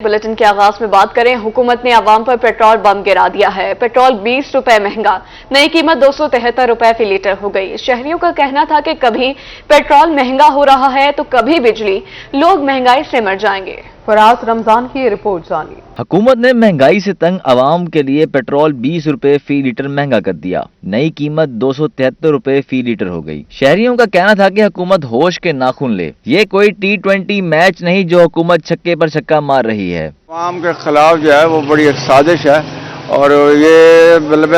Bulletin के आगाज में बात करें, हुकूमत ने आवाम पर पेट्रोल बम गिरा दिया है। पेट्रोल 20 रुपए महंगा, नई कीमत 273 रुपए फी लीटर हो गई। शहरियों का कहना था कि कभी पेट्रोल महंगा हो रहा है तो कभी बिजली, लोग महंगाई से मर जाएंगे। फराज रमजान की ये रिपोर्ट जानिए। हुकूमत ने महंगाई से तंग आवाम के लिए पेट्रोल 20 रुपए फी लीटर महंगा कर दिया। नई कीमत 273 रुपए फी लीटर हो गई। शहरियों का कहना था कि हुकूमत होश के नाखून ले, ये कोई T20 मैच नहीं जो हुकूमत छक्के पर छक्का मार रही है। आवाम के खिलाफ जो है वो बड़ी एक साजिश है और ये मतलब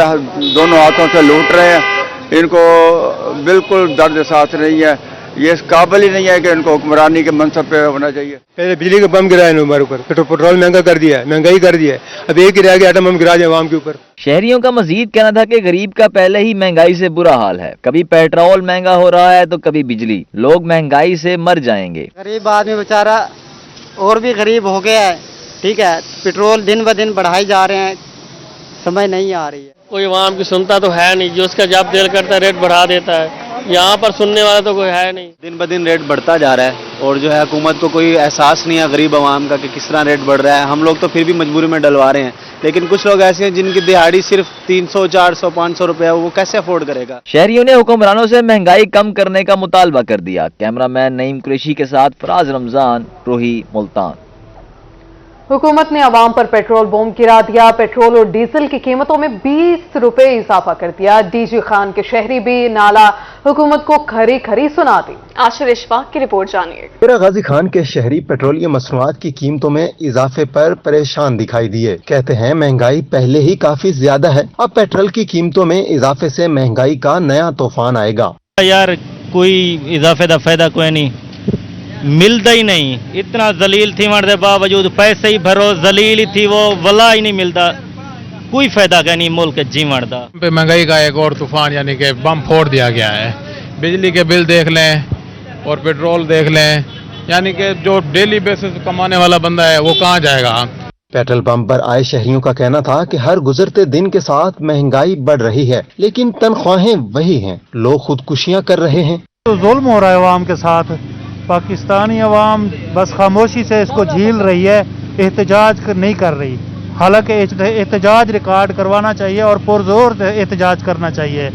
दोनों हाथों से लूट रहे हैं। इनको बिल्कुल दर्द साथ नहीं है, ये इस काबिल ही नहीं है कि इनको हुक्मरानी के मनसब पे होना चाहिए। पहले बिजली का बम गिराया हमारे ऊपर, पेट्रोल महंगा कर दिया है, महंगाई कर दिया है। अब एक ही रह गया आइटम हम गिरा दें आवाम के ऊपर। शहरियों का मजीद कहना था कि गरीब का पहले ही महंगाई से बुरा हाल है, कभी पेट्रोल महंगा हो रहा है तो कभी बिजली, लोग महंगाई से मर जाएंगे। गरीब आदमी बेचारा और भी गरीब हो गया है, ठीक है। पेट्रोल दिन ब दिन बढ़ाई जा रहे हैं, समझ नहीं आ रही है। कोई आवाम की सुनता तो है नहीं, जो उसका जब दिल करता है रेट बढ़ा देता है। यहाँ पर सुनने वाला तो कोई है नहीं। दिन ब दिन रेट बढ़ता जा रहा है और जो है हुकूमत को कोई एहसास नहीं है गरीब आवाम का कि किस तरह रेट बढ़ रहा है। हम लोग तो फिर भी मजबूरी में डलवा रहे हैं, लेकिन कुछ लोग ऐसे हैं जिनकी दिहाड़ी सिर्फ 300, 400, 500 रुपया, वो कैसे अफोर्ड करेगा। शहरियों ने हुक्मरानों से महंगाई कम करने का मुतालबा कर दिया। कैमरामैन नईम कुरैशी के साथ फराज रमजान, रोही, मुल्तान। हुकूमत ने आवाम पर पेट्रोल बम गिरा दिया। पेट्रोल और डीजल की कीमतों में 20 रुपए इजाफा कर दिया। डीजी खान के शहरी भी नाला हुकूमत को खरी खरी सुना दी। आशिर इशफाक की रिपोर्ट जानिए। डेरा गाजी खान के शहरी पेट्रोलियम मसनूआत की कीमतों में इजाफे पर परेशान दिखाई दिए। कहते हैं महंगाई पहले ही काफी ज्यादा है, अब पेट्रोल की कीमतों में इजाफे से महंगाई का नया तूफान आएगा। यार कोई इजाफे का फायदा कोई नहीं, मिलता ही नहीं। इतना जलील थी मरने बावजूद पैसे ही भरो, जलील ही थी वो, वला ही नहीं मिलता। कोई फायदा का नहीं मुल्क जीवन का। महंगाई का एक और तूफान यानी कि बम फोड़ दिया गया है। बिजली के बिल देख लें और पेट्रोल देख लें, यानी कि जो डेली बेसिस कमाने वाला बंदा है वो कहाँ जाएगा। पेट्रोल पंप पर आए शहरियों का कहना था कि हर गुजरते दिन के साथ महंगाई बढ़ रही है, लेकिन तनख्वाहें वही हैं, लोग खुदकुशियां कर रहे हैं। तो जुल्म हो रहा है अवाम के साथ। पाकिस्तानी अवाम बस खामोशी से इसको झील रही है, एहतजाज नहीं कर रही। हालांकि एहतजाज रिकॉर्ड करवाना चाहिए और पुरजोर एहतजाज करना चाहिए,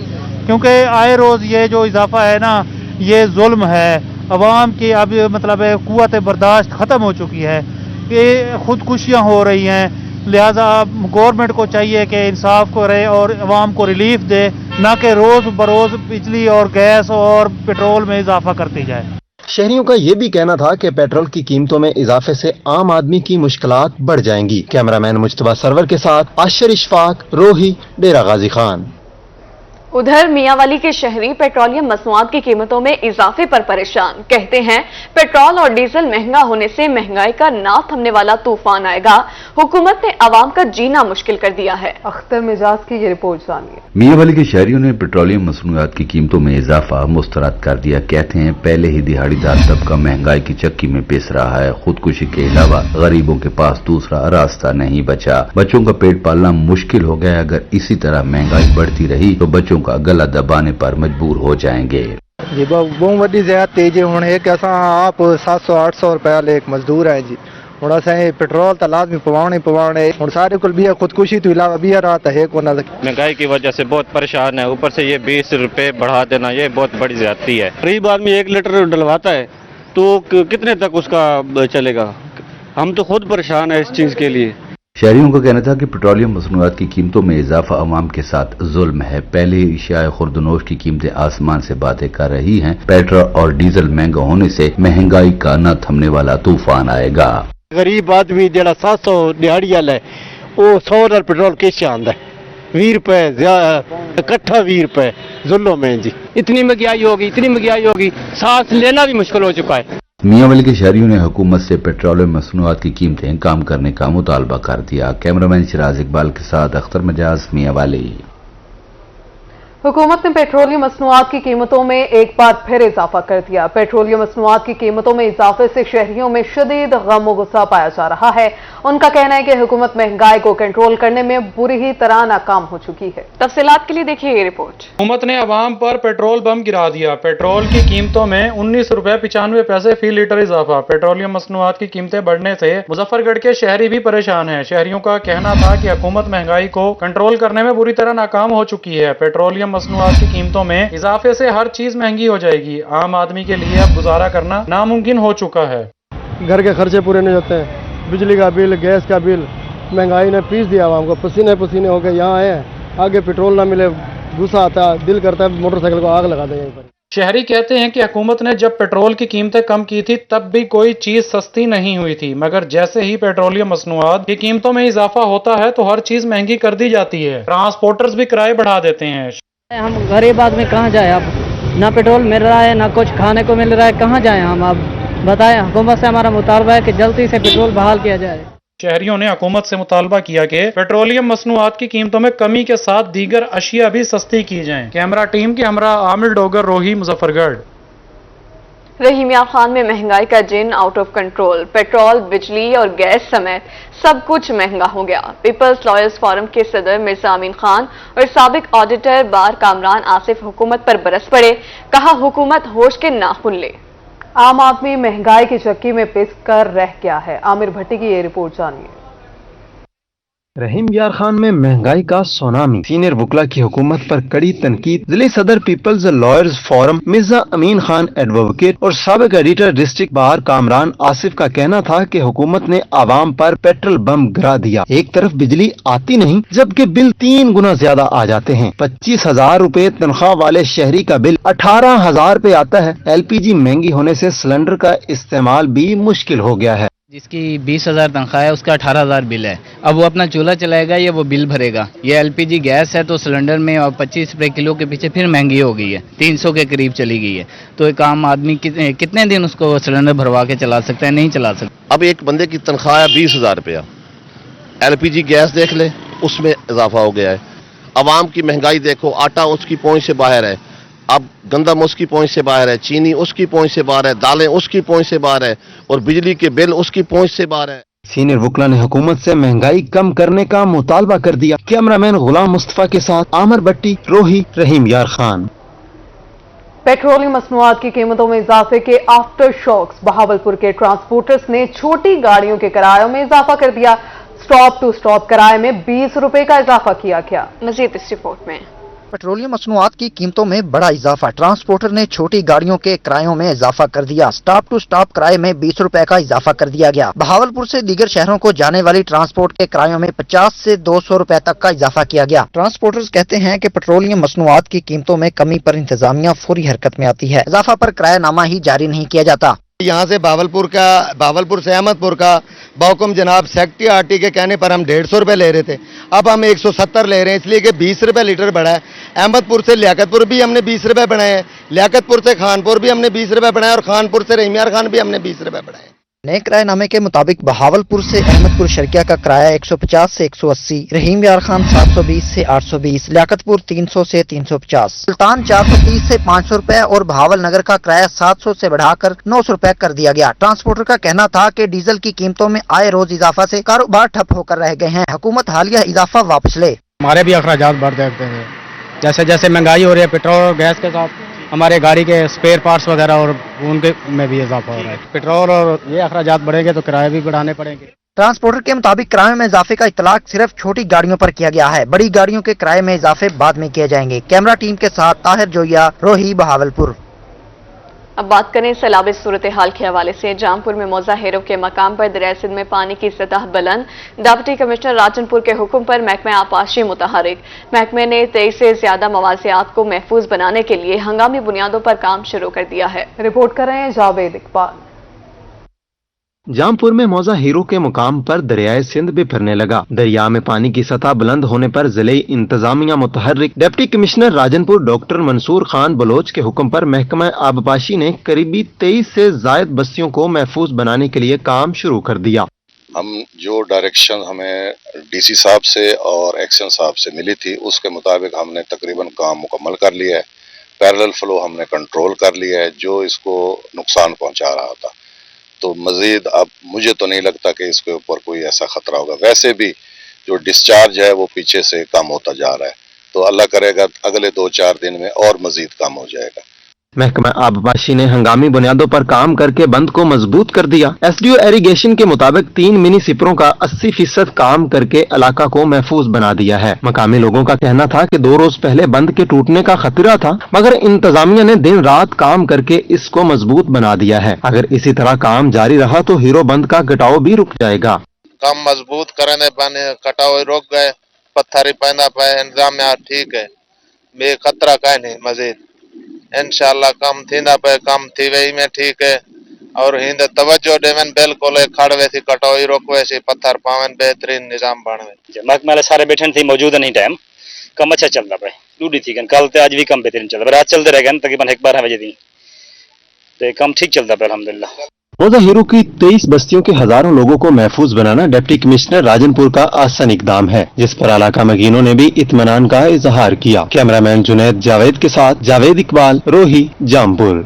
क्योंकि आए रोज़ ये जो इजाफा है ना, ये जुल्म है। अवाम की अब मतलब कुव्वत बर्दाश्त ख़त्म हो चुकी है, ये खुदकुशियाँ हो रही हैं। लिहाजा गवर्नमेंट को चाहिए कि इंसाफ करे और अवाम को रिलीफ दे, ना कि रोज़ बरोज़ बिजली और गैस और पेट्रोल में इजाफा करती जाए। शहरियों का ये भी कहना था कि पेट्रोल की कीमतों में इजाफे से आम आदमी की मुश्किलात बढ़ जाएंगी। कैमरामैन मुज्तबा सरवर के साथ आशिर इशफाक, रोही, डेरा गाजी खान। उधर मियांवाली के शहरी पेट्रोलियम मसनूआत की कीमतों में इजाफे पर परेशान। कहते हैं पेट्रोल और डीजल महंगा होने से महंगाई का ना थमने वाला तूफान आएगा। हुकूमत ने आवाम का जीना मुश्किल कर दिया है। अख्तर मिजाज की ये रिपोर्ट जानिए। मियांवाली के शहरियों ने पेट्रोलियम मसनूआत की कीमतों में इजाफा मुस्तरद कर दिया। कहते हैं पहले ही दिहाड़ीदार तबका महंगाई की चक्की में पिस रहा है। खुदकुशी के अलावा गरीबों के पास दूसरा रास्ता नहीं बचा। बच्चों का पेट पालना मुश्किल हो गया। अगर इसी तरह महंगाई बढ़ती रही तो बच्चों का गला दबाने पर मजबूर हो जाएंगे। जी बहुत बड़ी ज्यादा तेज होने है कि आप 700-800 रुपया ले एक मजदूर है जी। ਹੁਣ ਅਸੀਂ पेट्रोल तो लाजमी पवाने ਹੁਣ सारे को भी खुदकुशी तो इलावा भी रात है को ना। महंगाई की वजह से बहुत परेशान है, ऊपर से ये 20 रुपए बढ़ा देना ये बहुत बड़ी ज्यादती है। गरीब आदमी 1 लीटर डलवाता है तो कितने तक उसका चलेगा। हम तो खुद परेशान है इस चीज के लिए। शहरियों का कहना था कि पेट्रोलियम मसनूआत की कीमतों में इजाफा अवाम के साथ जुल्म है। पहले ही अशियाए खुर्दनोश की कीमतें आसमान से बातें कर रही हैं। पेट्रोल और डीजल महंगा होने से महंगाई का न थमने वाला तूफान आएगा। गरीब आदमी जरा 700 दिहाड़ी वाला है, वो 100 पेट्रोल कैसे आंदा है। 20 रुपए इकट्ठा 20 रुपए जुल्म है जी। इतनी महंगाई होगी सांस लेना भी मुश्किल हो चुका है। मियांवाली के शहरियों ने हुकूमत से पेट्रोलियम मसनूआत की कीमतें कम करने का मुतालबा कर दिया। कैमरामैन शिराज इकबाल के साथ अख्तर मिजाज, मियांवाली। हुकूमत ने पेट्रोलियम मसनूआत की कीमतों में एक बार फिर इजाफा कर दिया। पेट्रोलियम मसनूआत की कीमतों में इजाफे से शहरियों में शदीद गम और गुस्सा पाया जा रहा है उनका कहना है कि हुकूमत महंगाई को कंट्रोल करने में बुरी ही तरह नाकाम हो चुकी है। तफसीलात के लिए देखिए ये रिपोर्ट। हुकूमत ने अवाम पर पेट्रोल बम गिरा दिया। पेट्रोल की कीमतों में 19 रुपए 95 पैसे फी लीटर इजाफा। पेट्रोलियम मसनूआत की कीमतें बढ़ने से मुजफ्फरगढ़ के शहरी भी परेशान हैं। शहरियों का कहना था कि हुकूमत महंगाई को कंट्रोल करने में बुरी तरह नाकाम हो चुकी है। पेट्रोलियम मसनूआत की कीमतों में इजाफे से हर चीज महंगी हो जाएगी। आम आदमी के लिए अब गुजारा करना नामुमकिन हो चुका है। घर के खर्चे पूरे नहीं होते हैं, बिजली का बिल, गैस का बिल, महंगाई ने पीस दिया आवाम को। पसीने पसीने हो गए यहाँ आए हैं, आगे पेट्रोल ना मिले गुस्सा आता है, दिल करता है मोटरसाइकिल को आग लगा दें यहीं पर। शहरी कहते हैं कि हुकूमत ने जब पेट्रोल की कीमतें कम की थी तब भी कोई चीज सस्ती नहीं हुई थी, मगर जैसे ही पेट्रोलियम मसनूआत की कीमतों में इजाफा होता है तो हर चीज महंगी कर दी जाती है। ट्रांसपोर्टर्स भी किराए बढ़ा देते हैं। हम गरीब आदमी कहाँ जाए, अब ना पेट्रोल मिल रहा है ना कुछ खाने को मिल रहा है, कहाँ जाए हम? अब बताएं, हुकूमत से हमारा मुतालबा है कि जल्दी से पेट्रोल बहाल किया जाए। शहरियों ने हुकूमत से मुतालबा किया कि पेट्रोलियम मसनूआत की कीमतों में कमी के साथ दीगर अशिया भी सस्ती की जाएं। कैमरा टीम के हमरा आमिर डोगर, रोही, मुजफ्फरगढ़। रहीम यार खान में महंगाई का जिन आउट ऑफ कंट्रोल। पेट्रोल, बिजली और गैस समेत सब कुछ महंगा हो गया। पीपल्स लॉयर्स फोरम के सदर मिर्जा अमीन खान और साबिक ऑडिटर बार कामरान आसिफ हुकूमत पर बरस पड़े। कहा, हुकूमत होश के नाखून ले। आम आदमी महंगाई की चक्की में पिस कर रह गया है। आमिर भट्टी की ये रिपोर्ट जानिए। रहीम यार खान में महंगाई का सुनामी। सीनियर वकला की हुकूमत पर कड़ी तनकीद। जिले सदर पीपल्स लॉयर्स फोरम मिर्जा अमीन खान एडवोकेट और साबिक editor district bar Kamran Asif का कहना था कि हुकूमत ने आवाम पर पेट्रोल बम गिरा दिया। एक तरफ बिजली आती नहीं जबकि बिल 3 गुना ज्यादा आ जाते हैं। 25,000 रुपए तनख्वाह वाले शहरी का बिल 18,000 पे आता है। LPG महंगी होने से सिलेंडर का इस्तेमाल भी मुश्किल हो गया है। जिसकी 20,000 तनख्वाह है उसका 18,000 बिल है। अब वो अपना चूल्हा चलाएगा या वो बिल भरेगा? ये LPG गैस है तो सिलेंडर में और 25 रुपए किलो के पीछे फिर महंगी हो गई है, 300 के करीब चली गई है। तो एक आम आदमी कितने दिन उसको सिलेंडर भरवा के चला सकता है? नहीं चला सकता। अब एक बंदे की तनख्वाह है 20,000 रुपया, LPG गैस देख ले उसमें इजाफा हो गया है। आवाम की महंगाई देखो, आटा उसकी पहुंच से बाहर है, अब गंदम उसकी पहुंच से बाहर है, चीनी उसकी पहुंच से बाहर है, दालें उसकी पहुंच से बाहर है और बिजली के बिल उसकी पहुंच से बाहर है। सीनियर वकला ने हुकूमत से महंगाई कम करने का मुतालबा कर दिया। कैमरामैन गुलाम मुस्तफा के साथ आमिर भट्टी, रोही, रहीम यार खान। पेट्रोलियम मसनूआत की कीमतों में इजाफे के आफ्टर शॉक्स। बहावलपुर के ट्रांसपोर्टर्स ने छोटी गाड़ियों के किरायों में इजाफा कर दिया। स्टॉप टू स्टॉप किराए में 20 रुपए का इजाफा किया गया। मजीद इस रिपोर्ट में। पेट्रोलियम मसनूआत की कीमतों में बड़ा इजाफा। ट्रांसपोर्टर ने छोटी गाड़ियों के किरायों में इजाफा कर दिया। स्टॉप टू स्टॉप किराए में 20 रुपए का इजाफा कर दिया गया। बहावलपुर से दीगर शहरों को जाने वाली ट्रांसपोर्ट के किरायों में 50 से 200 रुपए तक का इजाफा किया गया। ट्रांसपोर्टर्स कहते हैं कि पेट्रोलियम मसनूआत की कीमतों में कमी पर इंतजामिया फौरी हरकत में आती है। इजाफा पर किरायानामा ही जारी नहीं किया जाता। यहाँ से बहावलपुर से अहमदपुर का बहुकुम जनाब सेक्रेटरी आरटी के कहने पर हम 150 रुपए ले रहे थे, अब हम 170 ले रहे हैं, इसलिए कि 20 रुपए लीटर बढ़ा है। अहमदपुर से लियाकतपुर भी हमने 20 रुपए बढ़ाए हैं, लियाकतपुर से खानपुर भी हमने 20 रुपए बढ़ाए और खानपुर से रहीम यार खान भी हमने 20 रुपए बढ़ाए। नए किराएनामे के मुताबिक बहावलपुर से अहमदपुर शर्किया का किराया 150 से 180, रहीम यार खान 720 से 820, लियाकतपुर 300 से 350, सुल्तान 430 से 500 रुपए और बहावल नगर का किराया 700 से बढ़ाकर 900 रुपए कर दिया गया। ट्रांसपोर्टर का कहना था कि डीजल की कीमतों में आए रोज इजाफा से कारोबार ठप होकर रह गए हैं। हुकूमत हालिया इजाफा वापस ले। हमारे भी अखराजात बढ़ जाते हैं, जैसे जैसे महंगाई हो रही है पेट्रोल और गैस के साथ हमारे गाड़ी के स्पेयर पार्ट्स वगैरह और उनके में भी इजाफा हो रहा है। पेट्रोल और ये अखराजात बढ़ेंगे तो किराए भी बढ़ाने पड़ेंगे। ट्रांसपोर्टर के मुताबिक किराए में इजाफे का इतलाक सिर्फ छोटी गाड़ियों पर किया गया है। बड़ी गाड़ियों के किराए में इजाफे बाद में किए जाएंगे। कैमरा टीम के साथ ताहिर जोया, रोही, बहावलपुर। अब बात करें सैलाबी सूरत हाल के हवाले से। जामपुर में मौजा हेरो के मकाम पर दरिया सिंध में पानी की सतह बुलंद। डिप्टी कमिश्नर राजनपुर के हुक्म पर महकमा आपाशी मुतहरिक। महकमे ने 23 से ज्यादा मवासियात को महफूज बनाने के लिए हंगामी बुनियादों पर काम शुरू कर दिया है। रिपोर्ट कर रहे हैं जावेद इकबाल। जामपुर में मौजा हीरो के मुकाम पर दरियाए सिंध बिफरने लगा। दरिया में पानी की सतह बुलंद होने पर जिले इंतजामिया मुतहर्रिक deputy commissioner Rajanpur doctor Mansoor Khan Baloch के हुक्म पर महकमा आबपाशी ने करीबी 23 से जायद बस्तियों को महफूज बनाने के लिए काम शुरू कर दिया। हम जो डायरेक्शन हमें DC साहब से और एक्शन साहब से मिली थी उसके मुताबिक हमने तकरीबन काम मुकम्मल कर लिया है। पैरेलल फ्लो हमने कंट्रोल कर लिया है जो इसको नुकसान पहुंचा रहा था। तो मजीद अब मुझे तो नहीं लगता कि इसके ऊपर कोई ऐसा खतरा होगा। वैसे भी जो डिस्चार्ज है वो पीछे से कम होता जा रहा है, तो अल्लाह करेगा अगले 2-4 दिन में और मजीद कम हो जाएगा। महकमा आबपाशी ने हंगामी बुनियादों पर काम करके बंद को मजबूत कर दिया। एसडीओ इरिगेशन के मुताबिक 3 मिनी सिपरों का 80% काम करके इलाका को महफूज बना दिया है। मकामी लोगों का कहना था कि 2 रोज पहले बंद के टूटने का खतरा था, मगर इंतजामिया ने दिन रात काम करके इसको मजबूत बना दिया है। अगर इसी तरह काम जारी रहा तो हीरो बंद का कटाव भी रुक जाएगा। काम मजबूत करने पाने कटाव रोक गए, पत्थर पैदा पाए, इंतजाम ठीक है, बे खतरा का नहीं, मजीद इंशाल्लाह कम थींदा पे कम थी वही में ठीक है। और हिंद तवज्जो देवन बिल्कुल खड़वे थी कटोई रोकवे सी पत्थर पावन बेहतरीन निजाम बनवे। महकमे सारे बैठे थी मौजूद नहीं टाइम कम अच्छा चलता पे डूडी थी कल तो आज भी कम बेहतरीन चलता रात चलते रह गए तकरीबन 1-12 बजे थी तो कम ठीक चलता पे अल्हम्दुलिल्लाह। रोजा हीरो की 23 बस्तियों के हजारों लोगों को महफूज बनाना डिप्टी कमिश्नर राजनपुर का आसान इकदाम है, जिस पर इलाका मकीनों ने भी इत्मीनान का इजहार किया। कैमरामैन जुनैद जावेद के साथ जावेद इकबाल, रोही, जामपुर।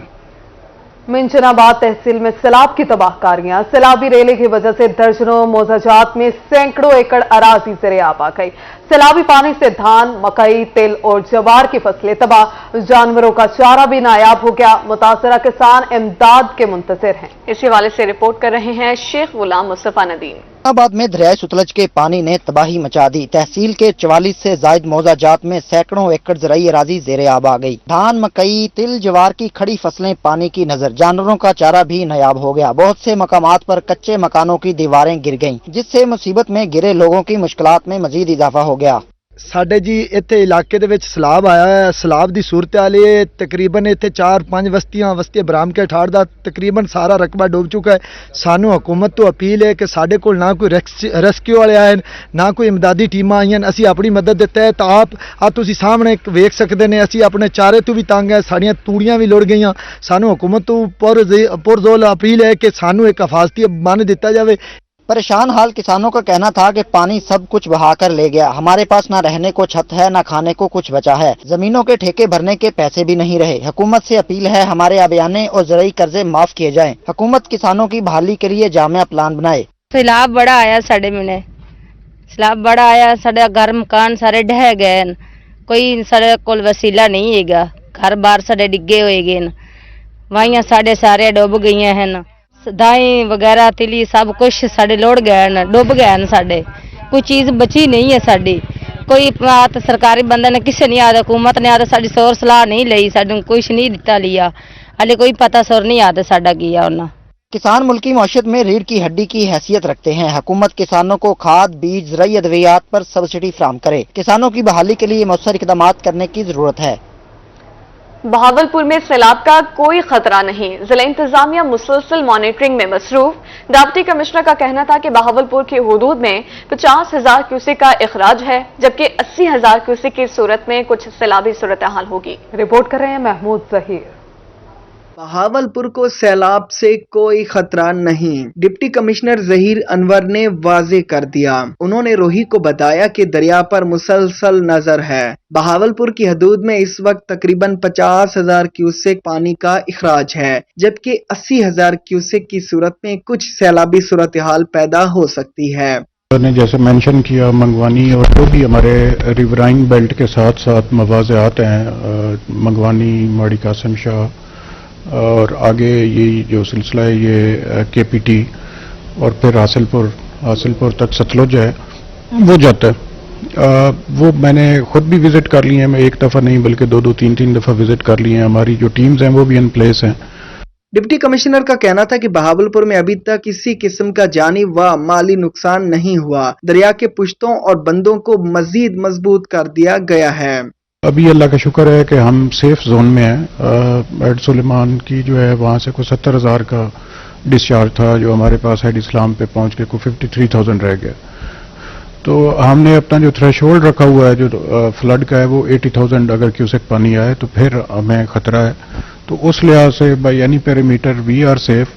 मिंचनाबाद तहसील में सैलाब की तबाहकारियां। सैलाबी रेले की वजह से दर्जनों मोजाजात में सैकड़ों एकड़ अराजी ज़ेर-ए-आब आ गई। सैलाबी पानी से धान, मकई, तिल और जवार की फसलें तबाह, जानवरों का चारा भी नायाब हो गया। मुतासरा किसान इमदाद के मुंतज़िर हैं। इस हवाले से रिपोर्ट कर रहे हैं शेख गुलाम मुस्तफा नदीम। इस्लामाबाद में दरियाए सतलज के पानी ने तबाही मचा दी। तहसील के 44 से जायद मौजाजात में सैकड़ों एकड़ ज़राई अराजी ज़ेर-ए-आब आ गई। धान, मकई, तिल, जवार की खड़ी फसलें पानी की नजर, जानवरों का चारा भी नायाब हो गया। बहुत से मकामात पर कच्चे मकानों की दीवारें गिर गईं, जिससे मुसीबत में गिरे लोगों की मुश्किलात में मजीद इजाफा हो गया। ਸਾਡੇ ਜੀ ਇੱਥੇ ਇਲਾਕੇ ਦੇ ਵਿੱਚ ਸਲਾਬ ਆਇਆ ਹੈ। ਸਲਾਬ ਦੀ ਸੂਰਤ ਹਾਲ ਇਹ ਤਕਰੀਬਨ ਇੱਥੇ 4-5 ਬਸਤੀਆਂ ਬਰਾਮ ਕੇ ਠਾੜ ਦਾ ਤਕਰੀਬਨ ਸਾਰਾ ਰਕਬਾ ਡੁੱਬ ਚੁੱਕਾ ਹੈ। ਸਾਨੂੰ ਹਕੂਮਤ ਤੋਂ ਅਪੀਲ ਹੈ ਕਿ ਸਾਡੇ ਕੋਲ ਨਾ ਕੋਈ ਰੈਸਕਿਊ ਵਾਲੇ ਆਏ ਨਾ ਕੋਈ ਇਮਦਾਦੀ ਟੀਮਾਂ ਆਈਆਂ। ਅਸੀਂ ਆਪਣੀ ਮਦਦ ਦੇ ਤਹਿਤ ਆਪ ਤੁਸੀਂ ਸਾਹਮਣੇ ਵੇਖ ਸਕਦੇ ਨੇ, ਅਸੀਂ ਆਪਣੇ ਚਾਰੇ ਤੋਂ ਵੀ ਤੰਗ ਹੈ, ਸਾਡੀਆਂ ਤੂੜੀਆਂ ਵੀ ਲੁੜ ਗਈਆਂ। ਸਾਨੂੰ ਹਕੂਮਤ ਤੋਂ ਪੁਰਜ਼ੋਰ ਅਪੀਲ ਹੈ ਕਿ ਸਾਨੂੰ ਇੱਕ ਹਿਫਾਜ਼ਤੀ ਬੰਨ ਦਿੱਤਾ ਜਾਵੇ। परेशान हाल किसानों का कहना था कि पानी सब कुछ बहाकर ले गया। हमारे पास ना रहने को छत है, ना खाने को कुछ बचा है। जमीनों के ठेके भरने के पैसे भी नहीं रहे। हुकूमत से अपील है हमारे आबियाने और ज़राई कर्जे माफ किए जाएं। हुकूमत किसानों की बहाली के लिए जामिया प्लान बनाए। सैलाब बड़ा आया साढ़े मिने, सैलाब बड़ा आया, साढ़े घर मकान सारे ढह गए, कोई साढ़े कोल वसीला नहीं है, घर बार साढ़े डिगे हुए गए, वाइयां साढ़े सारे डुब गई हैं, दाई वगैरह तिली सब कुछ साढ़े लोड़ गए, डुब गए साढ़े, कोई चीज़ बची नहीं है साड़ी। कोई बात सरकारी बंदे ने किसी नहीं आता, हुकूमत ने आता साड़ी सौर सलाह नहीं ली, साडू कुछ नहीं दिता लिया, हाले कोई पता सौर नहीं आता साडा किया उन्हें। किसान मुल्की मौशत में रीढ़ की हड्डी की हैसियत रखते हैं। हुकूमत किसानों को खाद, बीज, ज़राई अद्वियात पर सब्सिडी फराहम करे। किसानों की बहाली के लिए मौसर इक़दाम करने की जरूरत है। बहावलपुर में सैलाब का कोई खतरा नहीं, जिला इंतजामिया मुसलसल मॉनिटरिंग में मसरूफ। डिप्टी कमिश्नर का कहना था कि बहावलपुर की हुदूद में 50,000 क्यूसेक का इखराज है, जबकि 80,000 क्यूसेक की सूरत में कुछ सैलाबी सूरत हाल होगी। रिपोर्ट कर रहे हैं महमूद जहीर। बहावलपुर को सैलाब से कोई खतरा नहीं, डिप्टी कमिश्नर जहीर अनवर ने वाजे कर दिया। उन्होंने रोही को बताया कि दरिया पर मुसलसल नजर है। बहावलपुर की हदूद में इस वक्त तकरीबन 50,000 क्यूसेक पानी का इखराज है, जबकि 80,000 क्यूसेक की सूरत में कुछ सैलाबी सूरत हाल पैदा हो सकती है। ने जैसे मेंशन किया, मंगवानी और जो भी हमारे रिवराइन बेल्ट के साथ साथ मवाज़ात हैं, मंगवानी, माड़ी कासिम शाह और आगे ये जो सिलसिला है ये केपीटी और फिर हासिलपुर तक सतलुज है वो जाता है। वो मैंने खुद भी विजिट कर लिए हैं, मैं एक दफ़ा नहीं बल्कि 2-2, 3-3 दफ़ा विजिट कर लिए हैं। हमारी जो टीम्स हैं वो भी इन प्लेस हैं। डिप्टी कमिश्नर का कहना था कि बहावलपुर में अभी तक किसी किस्म का जानी व माली नुकसान नहीं हुआ। दरिया के पुश्तों और बंदों को मजीद मजबूत कर दिया गया है। अभी अल्लाह का शुक्र है कि हम सेफ जोन में हैं। एड सुलेमान की जो है वहाँ से कोई 70,000 का डिस्चार्ज था जो हमारे पास हेड इस्लाम पे पहुँच के कोई 53,000 रह गया। तो हमने अपना जो थ्रेशोल्ड रखा हुआ है जो फ्लड का है वो 80,000 अगर क्यूसेक पानी आए तो फिर हमें खतरा है। तो उस लिहाज से by any parameter we are safe.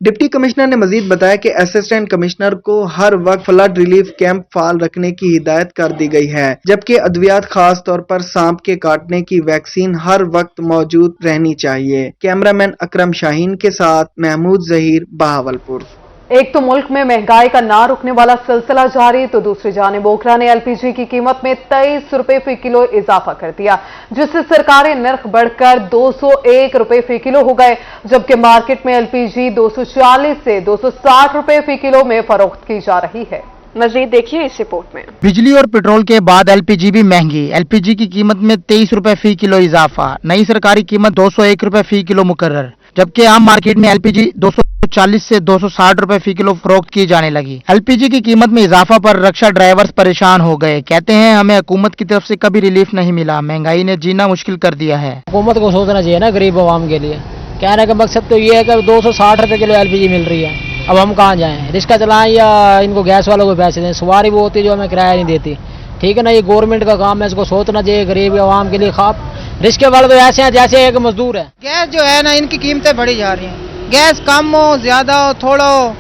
Deputy commissioner ने मजीद बताया कि असिस्टेंट कमिश्नर को हर वक्त फ्लड रिलीफ कैंप फाल रखने की हिदायत कर दी गई है, जबकि अद्वियात खास तौर पर सांप के काटने की वैक्सीन हर वक्त मौजूद रहनी चाहिए। कैमरामैन अकरम शाहीन के साथ महमूद जहीर, बहावलपुर। एक तो मुल्क में महंगाई का ना रुकने वाला सिलसिला जारी, तो दूसरी जानिब ओखला ने एलपीजी की कीमत में 23 रुपए फी किलो इजाफा कर दिया, जिससे सरकारी नर्ख बढ़कर 201 रुपए फी किलो हो गए, जबकि मार्केट में एलपीजी 240 से 260 रुपए फी किलो में फरोख्त की जा रही है। मजीद देखिए इस रिपोर्ट में। बिजली और पेट्रोल के बाद एलपीजी भी महंगी। एलपीजी की कीमत में 23 रुपए फी किलो इजाफा, नई सरकारी कीमत 201 रुपए फी किलो मुकर्रर, जबकि आम मार्केट में एलपीजी 240 से 260 रुपए फी किलो फरोख्त की जाने लगी। एलपीजी की कीमत में इजाफा पर रक्षा ड्राइवर्स परेशान हो गए। कहते हैं हमें हुकूमत की तरफ से कभी रिलीफ नहीं मिला, महंगाई ने जीना मुश्किल कर दिया है। हुकूमत को सोचना चाहिए ना गरीब आवाम के लिए। कहने का मकसद तो ये है कि 260 रुपए किलो एलपीजी मिल रही है, अब हम कहाँ जाएं, रिक्शा चलाएं या इनको गैस वालों को पैसे दें। सवारी वो होती है जो हमें किराया नहीं देती, ठीक है ना। ये गवर्नमेंट का काम है, इसको सोचना चाहिए गरीब आवाम के लिए। खाप रिक्शे वाले तो ऐसे हैं जैसे एक मजदूर है। गैस जो है ना, इनकी कीमतें बढ़ी जा रही हैं। गैस कम हो, ज्यादा हो, थोड़ा हो,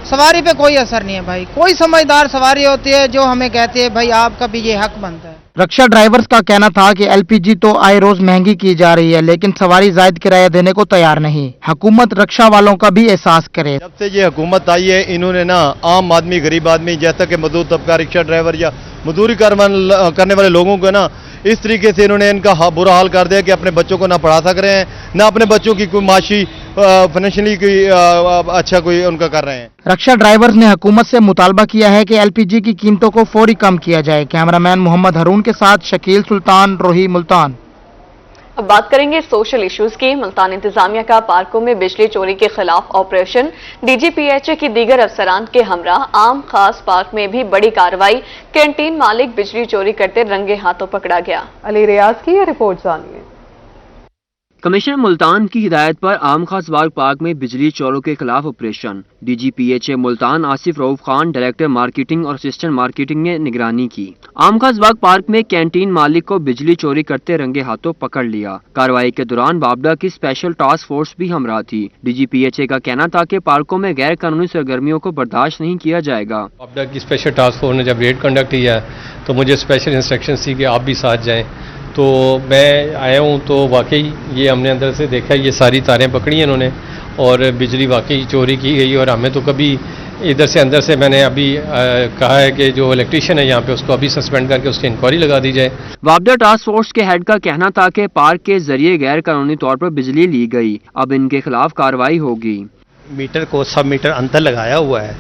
सवारी पे कोई असर नहीं है भाई। कोई समझदार सवारी होती है जो हमें कहती है भाई आपका भी ये हक बनता है। रक्षा ड्राइवर्स का कहना था कि एलपीजी तो आए रोज महंगी की जा रही है, लेकिन सवारी जायद किराया देने को तैयार नहीं। हुकूमत रक्षा वालों का भी एहसास करे। जब से ये हुकूमत आई है, इन्होंने ना आम आदमी, गरीब आदमी, जैसा कि मजदूर तबका, रिक्शा ड्राइवर या मजदूरी करने वाले लोगों को ना इस तरीके से इन्होंने इनका बुरा हाल कर दिया कि अपने बच्चों को ना पढ़ा सक रहे हैं, ना अपने बच्चों की कोई माशी फाइनेंशियली कोई अच्छा कोई उनका कर रहे हैं। रक्षा ड्राइवर्स ने हुकूमत से मुतालबा किया है कि एलपीजी की कीमतों को फौरी कम किया जाए। कैमरामैन मोहम्मद हरून के साथ शकील सुल्तान, रोही, मुल्तान। अब बात करेंगे सोशल इश्यूज की। मुल्तान इंतजामिया का पार्कों में बिजली चोरी के खिलाफ ऑपरेशन, डीजीपीएचए की दीगर अफसरान के हमरा आम खास पार्क में भी बड़ी कार्रवाई। कैंटीन मालिक बिजली चोरी करते रंगे हाथों पकड़ा गया। अली रियाज की यह रिपोर्ट जानिए। कमिश्नर मुल्तान की हिदायत पर आम खास बाग पार्क में बिजली चोरों के खिलाफ operation, DG PHA Multan Asif Rauf Khan, director marketing और असिस्टेंट मार्केटिंग ने निगरानी की। आम खास बाग पार्क में कैंटीन मालिक को बिजली चोरी करते रंगे हाथों पकड़ लिया। कार्रवाई के दौरान बाबडा की स्पेशल टास्क फोर्स भी हमरा थी। डीजीपीएचए का कहना था कि पार्कों में गैर कानूनी सरगर्मियों को बर्दाश्त नहीं किया जाएगा। बाबडा की स्पेशल टास्क फोर्स ने जब रेड कंडक्ट किया तो मुझे स्पेशल इंस्ट्रक्शन थी कि आप भी साथ जाएं, तो मैं आया हूँ। तो वाकई ये हमने अंदर से देखा, ये सारी तारें पकड़ी हैं इन्होंने और बिजली वाकई चोरी की गई। और हमें तो कभी इधर से अंदर से मैंने अभी कहा है कि जो इलेक्ट्रीशियन है यहाँ पे उसको अभी सस्पेंड करके उसकी इंक्वायरी लगा दी जाए। बाबडा टास्क फोर्स के हेड का कहना था कि पार्क के जरिए गैर कानूनी तौर पर बिजली ली गई, अब इनके खिलाफ कार्रवाई होगी। मीटर को सब मीटर अंतर लगाया हुआ है,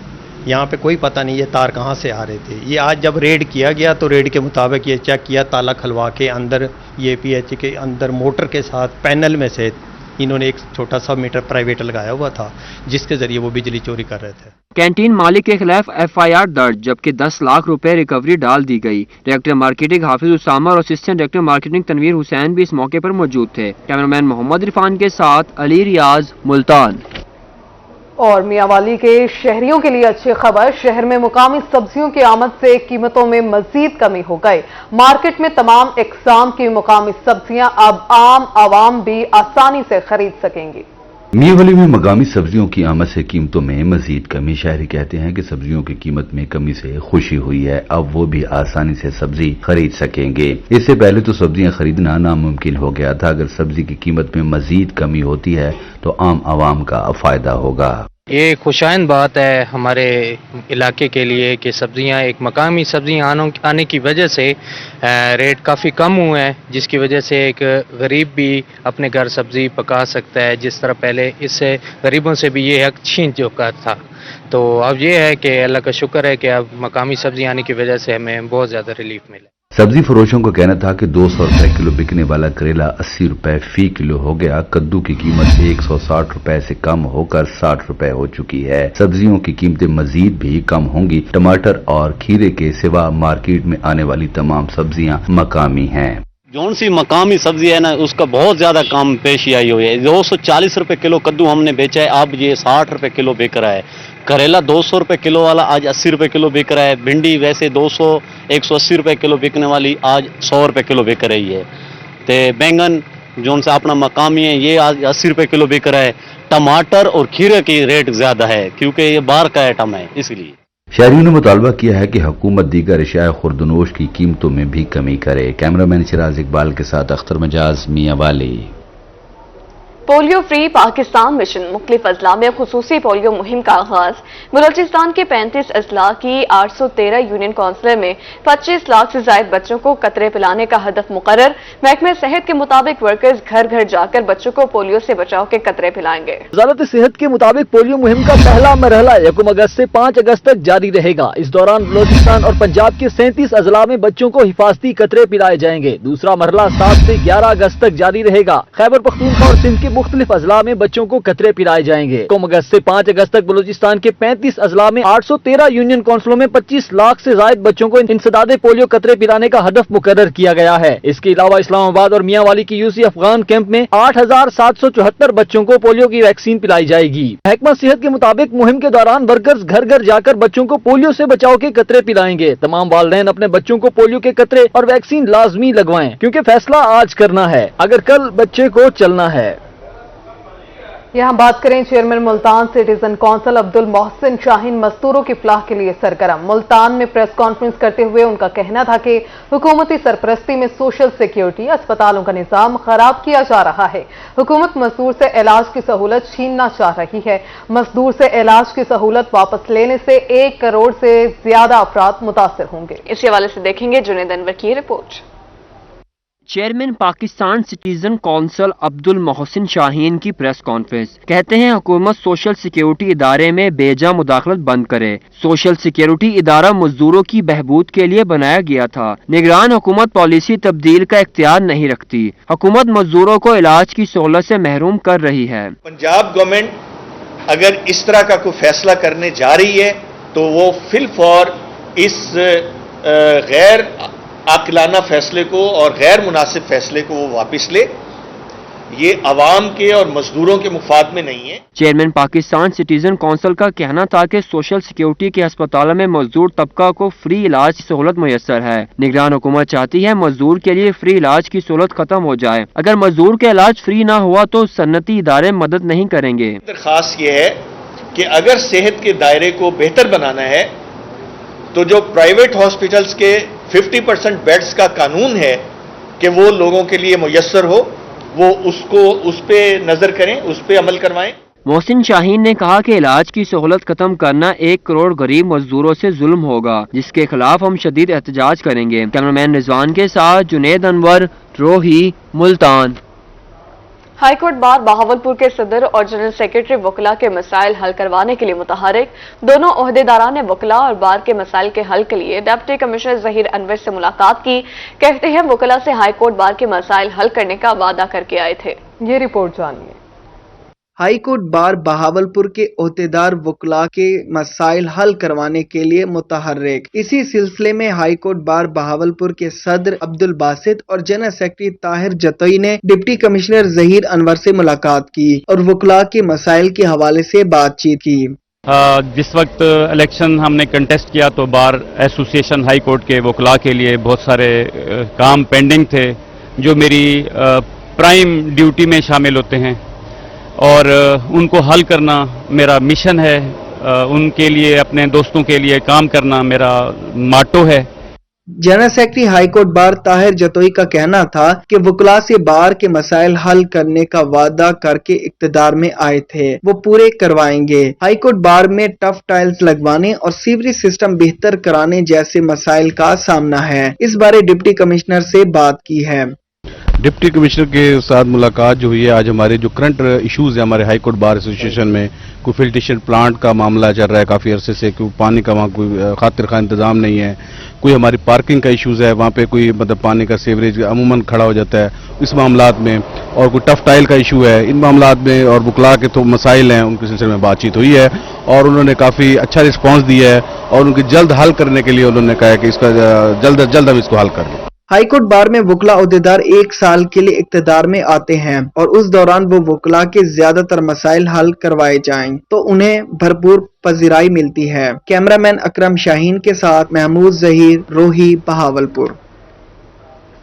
यहाँ पे कोई पता नहीं ये तार कहाँ से आ रहे थे। ये आज जब रेड किया गया तो रेड के मुताबिक ये चेक किया, ताला खलवा के अंदर ये पीएचए के अंदर मोटर के साथ पैनल में से इन्होंने एक छोटा सा मीटर प्राइवेट लगाया हुआ था जिसके जरिए वो बिजली चोरी कर रहे थे। कैंटीन मालिक के खिलाफ एफआईआर दर्ज, जबकि 10 लाख रुपए रिकवरी डाल दी गई। डायरेक्टर मार्केटिंग हाफिज उसामा और assistant director marketing Tanveer Hussain भी इस मौके पर मौजूद थे। कैमरामैन मोहम्मद इरफान के साथ अली रियाज, मुल्तान। और मियांवाली के शहरियों के लिए अच्छी खबर, शहर में मुकामी सब्जियों की आमद से कीमतों में मजीद कमी हो गई। मार्केट में तमाम इकसाम की मुकामी सब्जियां अब आम आवाम भी आसानी से खरीद सकेंगी। मियांवाली में मकामी सब्जियों की आमद से कीमतों में मजीद कमी। शहरी कहते हैं कि सब्जियों की कीमत में कमी से खुशी हुई है, अब वो भी आसानी से सब्जी खरीद सकेंगे। इससे पहले तो सब्जियां खरीदना नामुमकिन हो गया था। अगर सब्जी की कीमत में मजीद कमी होती है तो आम आवाम का फायदा होगा। ये खुशाइन बात है हमारे इलाके के लिए कि सब्जियां, एक मकामी सब्जियां आने की वजह से रेट काफ़ी कम हुए हैं, जिसकी वजह से एक गरीब भी अपने घर सब्जी पका सकता है, जिस तरह पहले इससे गरीबों से भी ये हक छीन चुका था। तो अब ये है कि अल्लाह का शुक्र है कि अब मकामी सब्जी आने की वजह से हमें बहुत ज़्यादा रिलीफ मिला। सब्जी फरोशों का कहना था कि 200 रुपए किलो बिकने वाला करेला 80 रुपए फी किलो हो गया। कद्दू की कीमत 160 रुपए से कम होकर 60 रुपए हो चुकी है। सब्जियों की कीमतें मजीद भी कम होंगी। टमाटर और खीरे के सिवा मार्केट में आने वाली तमाम सब्जियां मकामी हैं। जौन सी मकामी सब्जी है ना, उसका बहुत ज्यादा कम पेशी आई हुई है। 240 रुपए किलो कद्दू हमने बेचा है, अब ये 60 रुपए किलो बिक रहा है। करेला 200 रुपए किलो वाला आज 80 रुपए किलो बिक रहा है। भिंडी वैसे 180 रुपए किलो बिकने वाली आज 100 रुपए किलो बिक रही है। तो बैंगन जौन सा अपना मकामी है ये आज 80 रुपए किलो बिक रहा है। टमाटर और खीरे की रेट ज्यादा है क्योंकि ये बाहर का आइटम है इसलिए। शहरियों ने मुतालबा किया है कि हुकूमत दीगर अशिया खुर्दनोश की कीमतों में भी कमी करे। कैमरामैन सिराज इकबाल के साथ अख्तर मजाज, मियां वाली। पोलियो फ्री पाकिस्तान मिशन मुख्तलिफ अजला में खुसूसी पोलियो मुहिम का आगाज। बलोचिस्तान के 35 अजला की 813 यूनियन काउंसिल में 25 लाख से ज्यादा बच्चों को कतरे पिलाने का हदफ मुकर्रर। महकमे सेहत के मुताबिक वर्कर्स घर घर जाकर बच्चों को पोलियो से बचाव के कतरे पिलाएंगे। वजारत सेहत के मुताबिक पोलियो मुहिम का पहला मरहला 1 अगस्त से 5 अगस्त तक जारी रहेगा। इस दौरान बलोचिस्तान और पंजाब के 37 अजला में बच्चों को हिफाजती कतरे पिलाए जाएंगे। दूसरा मरहला 7 से 11 अगस्त तक जारी रहेगा। खैबर पख्तूनख्वा और सिंध के मुख्तलिफ अजला में बच्चों को कतरे पिलाए जाएंगे। 1 अगस्त से 5 अगस्त तक बलूचिस्तान के 35 अजला में 813 यूनियन काउंसिलों में 25 लाख से ज्यादा बच्चों को इंसदादे पोलियो कतरे पिलाने का हदफ मुकर्रर किया गया है। इसके अलावा इस्लामाबाद और मियांवाली की यूसी अफगान कैंप में 8774 बच्चों को पोलियो की वैक्सीन पिलाई जाएगी। महकमा सेहत के मुताबिक मुहिम के दौरान वर्कर्स घर घर जाकर बच्चों को पोलियो से बचाव के कतरे पिलाएंगे। तमाम वालिदैन अपने बच्चों को पोलियो के कतरे और वैक्सीन लाजमी लगवाएं क्योंकि फैसला आज करना है अगर कल बच्चे को चलना है। यहाँ बात करें chairman Multan citizen council Abdul Mohsin Shaheen मजदूरों की फलाह के लिए सरगर्म। मुल्तान में प्रेस कॉन्फ्रेंस करते हुए उनका कहना था कि हुकूमती सरपरस्ती में सोशल सिक्योरिटी अस्पतालों का निजाम खराब किया जा रहा है। हुकूमत मजदूर से इलाज की सहूलत छीनना चाह रही है। मजदूर से इलाज की सहूलत वापस लेने से 1 करोड़ से ज्यादा अफराद मुतासर होंगे। इस हवाले से देखेंगे जुनेद अनवर की report. Chairman Pakistan citizen council Abdul Mohsin Shaheen की प्रेस कॉन्फ्रेंस। कहते हैं हुकूमत सोशल सिक्योरिटी इदारे में बेजा मुदाखलत बंद करे। सोशल सिक्योरिटी इदारा मजदूरों की बहबूद के लिए बनाया गया था। निगरान हुकूमत पॉलिसी तब्दील का इख्तियार नहीं रखती। हुकूमत मजदूरों को इलाज की सहूलत से महरूम कर रही है। पंजाब गवर्नमेंट अगर इस तरह का कोई फैसला करने जा रही है तो वो फिलफौर इस गैर आकिलाना फैसले को और गैर मुनासिब फैसले को वो वापस ले। ये अवाम के और मजदूरों के मुफाद में नहीं है। चेयरमैन पाकिस्तान सिटीजन काउंसिल का कहना था कि सोशल सिक्योरिटी के अस्पतालों में मजदूर तबका को फ्री इलाज की सहूलत मुयसर है। निगरान हुकूमत चाहती है मजदूर के लिए फ्री इलाज की सहूलत खत्म हो जाए। अगर मजदूर का इलाज फ्री ना हुआ तो सन्नती इदारे मदद नहीं करेंगे। दरखास्त ये है कि अगर सेहत के दायरे को बेहतर बनाना है तो जो प्राइवेट हॉस्पिटल्स के 50% बेड्स का कानून है कि वो लोगों के लिए मुयस्सर हो, वो उस पे नजर करें, उस पे अमल करवाएं। मोहसिन शाहीन ने कहा कि इलाज की सहूलत खत्म करना 1 करोड़ गरीब मजदूरों से जुल्म होगा, जिसके खिलाफ हम शदीद एहतजाज करेंगे। कैमरामैन रिजवान के साथ जुनेद अनवर, रोही, मुल्तान। हाईकोर्ट बार बहावलपुर के सदर और जनरल सेक्रेटरी वकला के मसाइल हल करवाने के लिए मुतहरिक। दोनों ओहदेदारान ने वकला और बार के मसाइल के हल के लिए डिप्टी कमिश्नर जहीर अनवर से मुलाकात की। कहते हैं वकला से हाईकोर्ट बार के मसाइल हल करने का वादा करके आए थे। ये रिपोर्ट जानिए। हाईकोर्ट बार बहावलपुर के ओहदेदार वकला के मसाइल हल करवाने के लिए मुतहर्रिक। इसी सिलसिले में हाईकोर्ट बार बहावलपुर के सदर अब्दुल बासित और जनरल सेक्रेटरी ताहिर जतोई ने डिप्टी कमिश्नर जहीर अनवर से मुलाकात की और वकला के मसाइल के हवाले से बातचीत की। जिस वक्त इलेक्शन हमने कंटेस्ट किया तो बार एसोसिएशन हाई कोर्ट के वकला के लिए बहुत सारे काम पेंडिंग थे जो मेरी प्राइम ड्यूटी में शामिल होते हैं और उनको हल करना मेरा मिशन है। उनके लिए, अपने दोस्तों के लिए काम करना मेरा माटो है। General secretary high court bar Tahir Jatoi का कहना था कि वकला से बार के मसाइल हल करने का वादा करके इक्तदार में आए थे, वो पूरे करवाएंगे। हाईकोर्ट बार में टफ टाइल्स लगवाने और सीवरेज सिस्टम बेहतर कराने जैसे मसाइल का सामना है। इस बारे डिप्टी कमिश्नर से बात की है। डिप्टी कमिश्नर के साथ मुलाकात जो हुई है, आज हमारे जो करंट इश्यूज है हमारे हाई कोर्ट बार एसोसिएशन में, कोई फिल्ट्रेशन प्लांट का मामला चल रहा है काफ़ी अरसे से, कोई पानी का वहाँ कोई खातिर खा इंतजाम नहीं है, कोई हमारी पार्किंग का इश्यूज है, वहाँ पे कोई मतलब पानी का सीवरेज अमूमन खड़ा हो जाता है इस मामलात में, और कोई टफ टाइल का इशू है। इन मामलात में और वकला के तो मसाइल हैं, उनके सिलसिले में बातचीट हुई है और उन्होंने काफ़ी अच्छा रिस्पॉन्स दिया है और उनकी जल्द हल करने के लिए उन्होंने कहा है कि इसका जल्द अज जल्द हम इसको हल कर लें। हाईकोर्ट बार में वकला ओहदेदार 1 साल के लिए इक्तदार में आते हैं और उस दौरान वो वकला के ज्यादातर मसाइल हल करवाए जाएं तो उन्हें भरपूर पजीराई मिलती है। कैमरामैन अकरम शाहीन के साथ महमूद जहीर, रोही, बहावलपुर।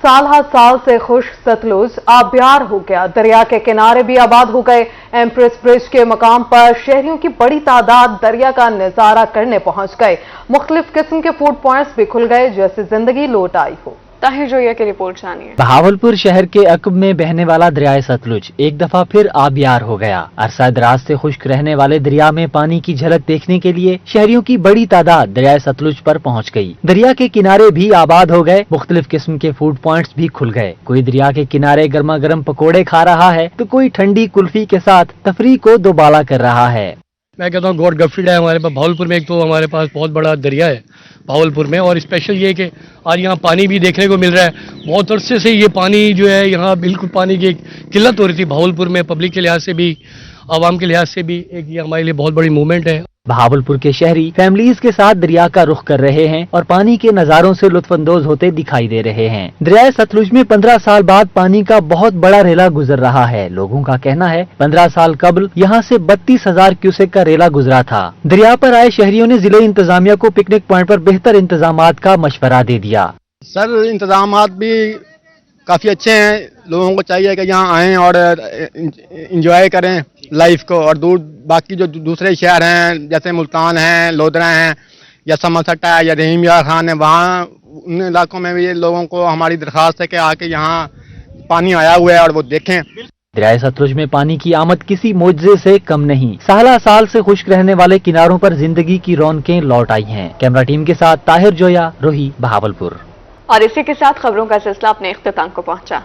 साल हर साल से खुश सतलुज आबियार हो गया। दरिया के किनारे भी आबाद हो गए। एम्प्रेस ब्रिज के मकाम पर शहरियों की बड़ी तादाद दरिया का नजारा करने पहुंच गए। मुख्तलिफ किस्म के फूड पॉइंट्स भी खुल गए, जैसे जिंदगी लौट आई हो। ताहिर जोया की रिपोर्ट जानिए। बहावलपुर शहर के अकब में बहने वाला दरियाए सतलुज एक दफा फिर आबियार हो गया। अरसा दराज से खुश्क रहने वाले दरिया में पानी की झलक देखने के लिए शहरियों की बड़ी तादाद दरियाए सतलुज पर पहुंच गई। दरिया के किनारे भी आबाद हो गए। मुख्तलिफ किस्म के फूड पॉइंट्स भी खुल गए। कोई दरिया के किनारे गर्मा गर्म पकौड़े खा रहा है तो कोई ठंडी कुल्फी के साथ तफरीह को दोबाला कर रहा है। मैं कहता हूँ गॉड गिफ्टेड है हमारे पास भावलपुर में। एक तो हमारे पास बहुत बड़ा दरिया है भावलपुर में, और स्पेशल ये कि आज यहाँ पानी भी देखने को मिल रहा है। बहुत अरसे से ये पानी जो है यहाँ बिल्कुल पानी की किल्लत हो रही थी भावलपुर में। पब्लिक के लिहाज से भी, आवाम के लिहाज से भी एक ये हमारे लिए बहुत बड़ी मूवमेंट है। बहावलपुर के शहरी फैमिलीज के साथ दरिया का रुख कर रहे हैं और पानी के नजारों से लुत्फानंदोज होते दिखाई दे रहे हैं। दरियाए सतलुज में 15 साल बाद पानी का बहुत बड़ा रेला गुजर रहा है। लोगों का कहना है 15 साल कबल यहाँ से 32,000 क्यूसेक का रेला गुजरा था। दरिया पर आए शहरियों ने जिले इंतजामिया को पिकनिक पॉइंट पर बेहतर इंतजामात का मशवरा दे दिया। सर इंतजामात भी काफ़ी अच्छे हैं। लोगों को चाहिए कि यहाँ आएँ और इंजॉय करें लाइफ को। और दूर बाकी जो दूसरे शहर हैं जैसे मुल्तान हैं, लोधरा हैं, या समरसट्टा है, या रहीम यार खान है, वहाँ उन इलाकों में भी लोगों को हमारी दरख्वास्त है कि आके यहाँ पानी आया हुआ है और वो देखें। दरियाए सतलुज में पानी की आमद किसी मोजज़े से कम नहीं। साला साल से खुश्क रहने वाले किनारों पर जिंदगी की रौनकें लौट आई हैं। कैमरा टीम के साथ ताहिर जोया, रोही, बहावलपुर। और इसी के साथ खबरों का सिलसिला अपने इख्तिताम को पहुंचा।